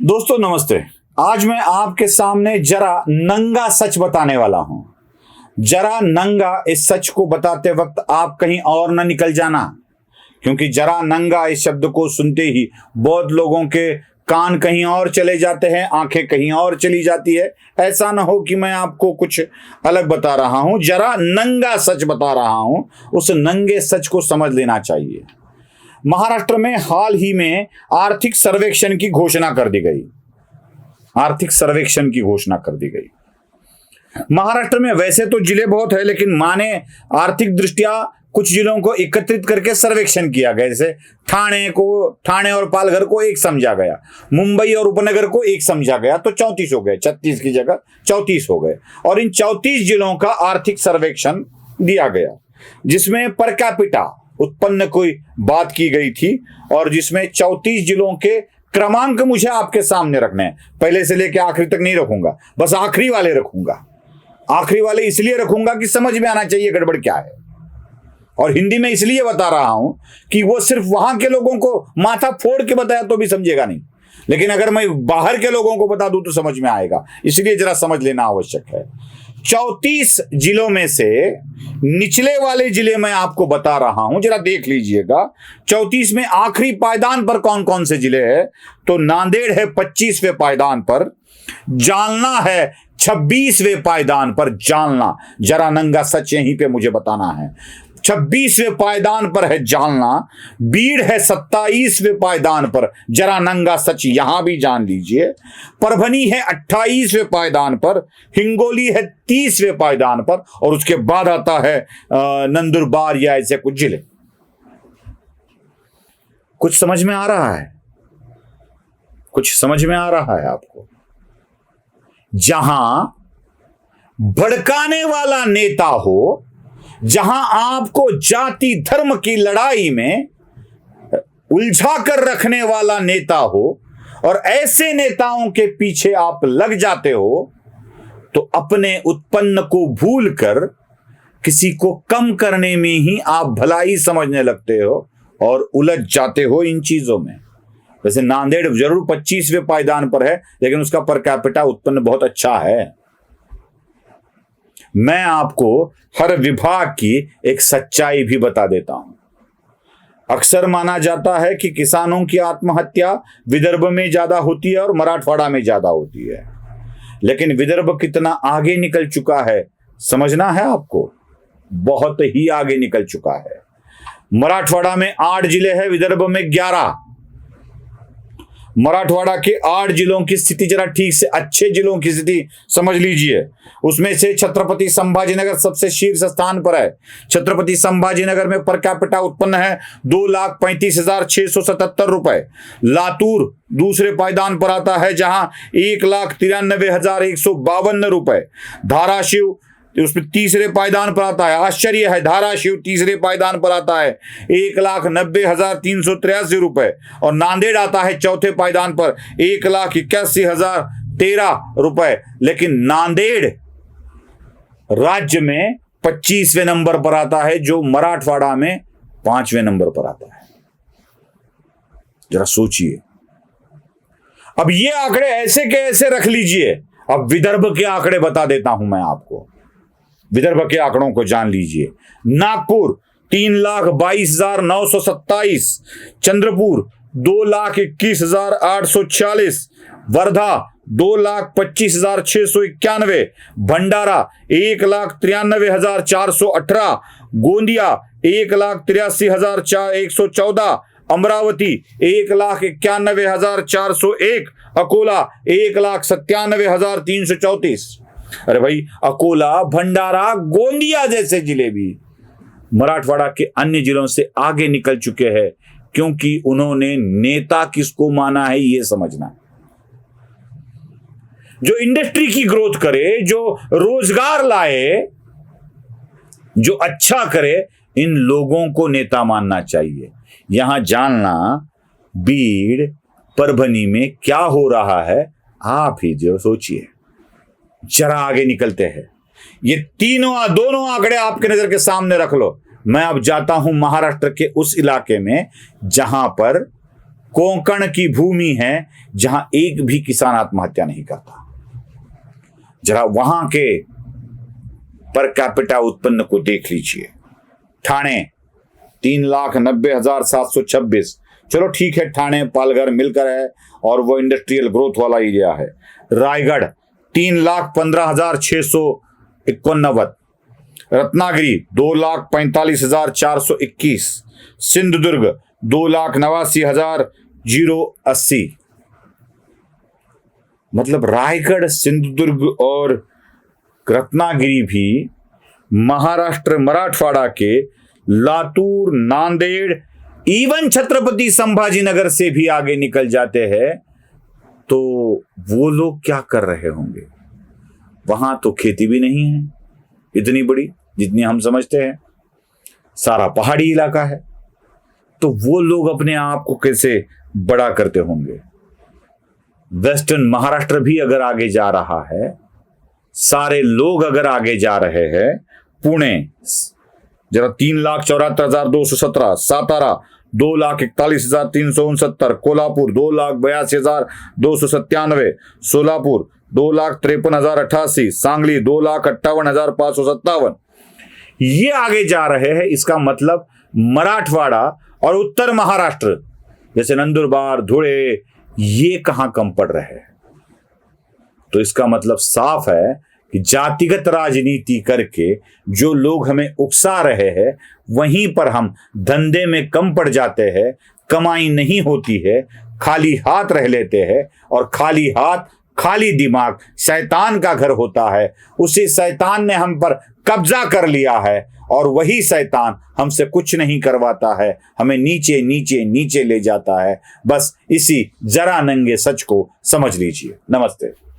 दोस्तों नमस्ते। आज मैं आपके सामने जरा नंगा सच बताने वाला हूं। जरा नंगा इस सच को बताते वक्त आप कहीं और न निकल जाना, क्योंकि जरा नंगा इस शब्द को सुनते ही बहुत लोगों के कान कहीं और चले जाते हैं, आंखें कहीं और चली जाती है। ऐसा ना हो कि मैं आपको कुछ अलग बता रहा हूं। जरा नंगा सच बता रहा हूं, उस नंगे सच को समझ लेना चाहिए। महाराष्ट्र में हाल ही में आर्थिक सर्वेक्षण की घोषणा कर दी गई। आर्थिक सर्वेक्षण की घोषणा कर दी गई। महाराष्ट्र में वैसे तो जिले बहुत है, लेकिन माने आर्थिक दृष्टिया कुछ जिलों को एकत्रित करके सर्वेक्षण किया गया। जैसे ठाणे और पालघर को एक समझा गया, मुंबई और उपनगर को एक समझा गया, तो 34 हो गए। 36 की जगह 34 हो गए। और इन 34 जिलों का आर्थिक सर्वेक्षण दिया गया, जिसमें पर कैपिटा उत्पन्न कोई बात की गई थी, और जिसमें 34 जिलों के क्रमांक मुझे आपके सामने रखने हैं। पहले से लेकर आखिरी तक नहीं रखूंगा, बस आखिरी वाले रखूंगा। आखिरी वाले इसलिए रखूंगा कि समझ में आना चाहिए गड़बड़ क्या है। और हिंदी में इसलिए बता रहा हूं कि वो सिर्फ वहां के लोगों को माथा फोड़ के बताया तो भी समझेगा नहीं, लेकिन अगर मैं बाहर के लोगों को बता दूं तो समझ में आएगा। इसलिए जरा समझ लेना आवश्यक है। 34 जिलों में से निचले वाले जिले मैं आपको बता रहा हूं, जरा देख लीजिएगा। 34 में आखिरी पायदान पर कौन कौन से जिले हैं? तो नांदेड़ है 25वें पायदान पर, जालना है 26वें पायदान पर। जालना, जरा नंगा सच यहीं पे मुझे बताना है। 26वें पायदान पर है जालना। बीड़ है 27वें पायदान पर, जरा नंगा सच यहां भी जान लीजिए। परभनी है 28वें पायदान पर। हिंगोली है 30वें पायदान पर, और उसके बाद आता है नंदुरबार या ऐसे कुछ जिले। कुछ समझ में आ रहा है? कुछ समझ में आ रहा है आपको? जहां भड़काने वाला नेता हो, जहां आपको जाति धर्म की लड़ाई में उलझा कर रखने वाला नेता हो, और ऐसे नेताओं के पीछे आप लग जाते हो, तो अपने उत्पन्न को भूलकर किसी को कम करने में ही आप भलाई समझने लगते हो और उलझ जाते हो इन चीजों में। वैसे नांदेड़ जरूर 25वें पायदान पर है, लेकिन उसका पर कैपिटा उत्पन्न बहुत अच्छा है। मैं आपको हर विभाग की एक सच्चाई भी बता देता हूं। अक्सर माना जाता है कि किसानों की आत्महत्या विदर्भ में ज्यादा होती है और मराठवाड़ा में ज्यादा होती है, लेकिन विदर्भ कितना आगे निकल चुका है समझना है आपको। बहुत ही आगे निकल चुका है। मराठवाड़ा में 8 जिले हैं, विदर्भ में 11। मराठवाड़ा के 8 जिलों की स्थिति जरा ठीक से, अच्छे जिलों की स्थिति समझ लीजिए। उसमें से छत्रपति संभाजीनगर सबसे शीर्ष स्थान पर है। छत्रपति संभाजीनगर में पर कैपिटा उत्पन्न है 2,35,677 रुपए। लातूर दूसरे पायदान पर आता है, जहां 1,93,152 रुपए। धाराशिव उसमें तीसरे पायदान पर आता है। आश्चर्य है, धाराशिव तीसरे पायदान पर आता है 1,90,383 रुपए। और नांदेड़ आता है चौथे पायदान पर 1,81,013 रुपए। लेकिन नांदेड़ राज्य में 25वें नंबर पर आता है, जो मराठवाड़ा में 5वें नंबर पर आता है। जरा सोचिए। अब ये आंकड़े ऐसे के ऐसे रख लीजिए। अब विदर्भ के आंकड़े बता देता हूं मैं आपको। विदर्भ के आंकड़ों को जान लीजिए। नागपुर 3,22,927, चंद्रपुर 2,21,846, वर्धा 2,25,691, भंडारा 1,93,418, गोंदिया 1,83,114, अमरावती 1,91,401, अकोला 1,97,334। अरे भाई, अकोला, भंडारा, गोंदिया जैसे जिले भी मराठवाड़ा के अन्य जिलों से आगे निकल चुके हैं, क्योंकि उन्होंने नेता किसको माना है ये समझना। जो इंडस्ट्री की ग्रोथ करे, जो रोजगार लाए, जो अच्छा करे, इन लोगों को नेता मानना चाहिए। यहां जानना बीड़, परभनी में क्या हो रहा है, आप ही जो सोचिए। जरा आगे निकलते हैं। ये दोनों आंकड़े आपके नजर के सामने रख लो। मैं अब जाता हूं महाराष्ट्र के उस इलाके में जहां पर कोंकण की भूमि है जहां एक भी किसान आत्महत्या नहीं करता। जरा वहां के पर कैपिटा उत्पन्न को देख लीजिए। ठाणे 3,90,726। चलो ठीक है, ठाणे पालघर मिलकर है और वो इंडस्ट्रियल ग्रोथ वाला एरिया है। रायगढ़ 3,15,689। रत्नागिरी 2,45,421। सिंधुदुर्ग 2,89,080। मतलब रायगढ़, सिंधुदुर्ग और रत्नागिरी भी महाराष्ट्र मराठवाड़ा के लातूर, नांदेड़, इवन छत्रपति संभाजीनगर से भी आगे निकल जाते हैं। तो वो लोग क्या कर रहे होंगे? वहां तो खेती भी नहीं है इतनी बड़ी जितनी हम समझते हैं, सारा पहाड़ी इलाका है। तो वो लोग अपने आप को कैसे बड़ा करते होंगे? वेस्टर्न महाराष्ट्र भी अगर आगे जा रहा है, सारे लोग अगर आगे जा रहे हैं, पुणे जरा 3,74,217, सातारा 2,41,369, कोल्हापुर 2,82,297, सोलापुर 2,53,088, सांगली 2,58,557, ये आगे जा रहे हैं। इसका मतलब मराठवाड़ा और उत्तर महाराष्ट्र जैसे नंदुरबार, धुले, ये कहां कम पड़ रहे हैं? तो इसका मतलब साफ है कि जातिगत राजनीति करके जो लोग हमें उकसा रहे हैं, वहीं पर हम धंधे में कम पड़ जाते हैं, कमाई नहीं होती है, खाली हाथ रह लेते हैं। और खाली हाथ, खाली दिमाग शैतान का घर होता है। उसी शैतान ने हम पर कब्जा कर लिया है और वही शैतान हमसे कुछ नहीं करवाता है, हमें नीचे नीचे नीचे ले जाता है। बस इसी जरा नंगे सच को समझ लीजिए। नमस्ते।